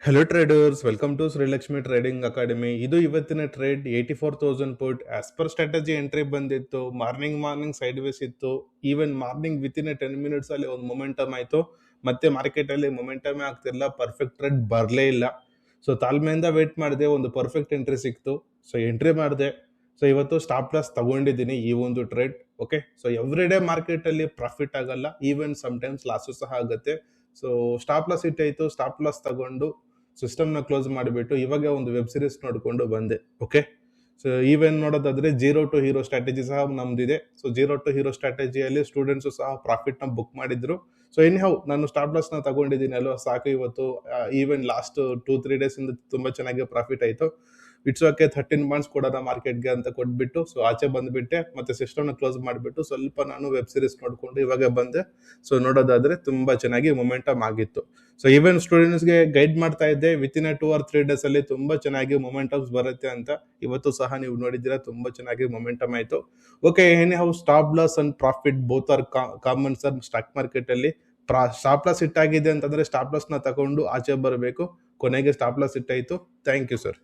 Hello traders, welcome to Srilakshmi trading academy. ಇದು ಇವತ್ತಿನ trade 84,000 put as per strategy entry ಬಂದಿತ್ತು. Morning sideways ಇತ್ತು. Even morning within 10 minutes ಅಲ್ಲಿ ಒಂದು momentum ಆಯ್ತು. ಮತ್ತೆ ಮಾರ್ಕೆಟ್ ಅಲ್ಲಿ ಮೊಮೆಂಟಮ್ ಆಗ್ತಿಲ್ಲ, ಪರ್ಫೆಕ್ಟ್ ಟ್ರೇಡ್ ಬರಲೇ ಇಲ್ಲ. ಸೊ ತಾಳ್ಮೆಯಿಂದ ವೇಟ್ ಮಾಡಿದೆ, ಒಂದು ಪರ್ಫೆಕ್ಟ್ ಎಂಟ್ರಿ ಸಿಕ್ತು. ಸೊ ಎಂಟ್ರಿ ಮಾಡಿದೆ. ಸೊ ಇವತ್ತು ಸ್ಟಾಪ್ ಲಾಸ್ ತಗೊಂಡಿದ್ದೀನಿ ಈ ಒಂದು trade. Okay, so every day market ಅಲ್ಲಿ ಪ್ರಾಫಿಟ್ ಆಗಲ್ಲ, ಈವನ್ ಸಮ್ ಟೈಮ್ಸ್ ಲಾಸು ಸಹ ಆಗುತ್ತೆ. ಸೊ ಸ್ಟಾಪ್ ಲಾಸ್ ಇಟ್ಟಾಯ್ತು, ಸ್ಟಾಪ್ ಲಾಸ್ ತಗೊಂಡು ಸಿಸ್ಟಮ್ ನ ಕ್ಲೋಸ್ ಮಾಡಿಬಿಟ್ಟು ಇವಾಗ ಒಂದು ವೆಬ್ ಸೀರೀಸ್ ನೋಡ್ಕೊಂಡು ಬಂದೆ. ಓಕೆ, ಸೊ ಈವೇನ್ ನೋಡೋದಾದ್ರೆ ಜೀರೋ ಟು ಹೀರೋ ಸ್ಟ್ರಾಟಜಿ ಸಹ ನಮ್ದಿದೆ. ಸೊ ಜೀರೋ ಟು ಹೀರೋ ಸ್ಟ್ರಾಟಜಿಯಲ್ಲಿ ಸ್ಟೂಡೆಂಟ್ಸ್ ಸಹ ಪ್ರಾಫಿಟ್ ನ ಬುಕ್ ಮಾಡಿದ್ರು. ಸೊ ಎನಿಹೌ ನಾನು ಸ್ಟಾಪ್ ಲಾಸ್ ನ ತಗೊಂಡಿದ್ದೀನಿ ಅಲ್ವಾ, ಸಾಕು. ಇವತ್ತು ಈವನ್ ಲಾಸ್ಟ್ 2-3 ಡೇಸ್ ಇಂದ ತುಂಬಾ ಚೆನ್ನಾಗಿ ಪ್ರಾಫಿಟ್ ಆಯ್ತು. ಇಟ್ಸ್ ಓಕೆ, 13 ಮಂತ್ಸ್ ಕೊಡೋಣ ಮಾರ್ಕೆಟ್ಗೆ ಅಂತ ಕೊಟ್ಬಿಟ್ಟು ಸೊ ಆಚೆ ಬಂದ್ಬಿಟ್ಟೆ. ಮತ್ತೆ ಸಿಸ್ಟಮ್ ನ ಕ್ಲೋಸ್ ಮಾಡಿಬಿಟ್ಟು ಸ್ವಲ್ಪ ನಾನು ವೆಬ್ ಸೀರೀಸ್ ನೋಡ್ಕೊಂಡು ಇವಾಗ ಬಂದೆ. ಸೊ ನೋಡೋದಾದ್ರೆ ತುಂಬಾ ಚೆನ್ನಾಗಿ ಮೊಮೆಂಟಮ್ ಆಗಿತ್ತು. ಸೊ ಈವನ್ ಸ್ಟೂಡೆಂಟ್ಸ್ ಗೆ ಗೈಡ್ ಮಾಡ್ತಾ ಇದ್ದೆ, ವಿತಿನ್ 2 or 3 ಡೇಸ್ ಅಲ್ಲಿ ತುಂಬಾ ಚೆನ್ನಾಗಿ ಮೊಮೆಂಟಮ್ಸ್ ಬರುತ್ತೆ ಅಂತ. ಇವತ್ತು ಸಹ ನೀವು ನೋಡಿದ್ದೀರಾ, ತುಂಬಾ ಚೆನ್ನಾಗಿ ಮೊಮೆಂಟಮ್ ಆಯ್ತು. Okay, anyhow stop loss and profit both are common sir stock market ಅಲ್ಲಿ. ಸ್ಟಾಪ್ ಲಾಸ್ ಇಟ್ಟಾಗಿದೆ ಅಂತಂದ್ರೆ ಸ್ಟಾಪ್ ಲಾಸ್ ನ ತಗೊಂಡು ಆಚೆ ಬರಬೇಕು. ಕೊನೆಗೆ ಸ್ಟಾಪ್ ಲಾಸ್ ಇಟ್ಟಾಯ್ತು. Thank you sir.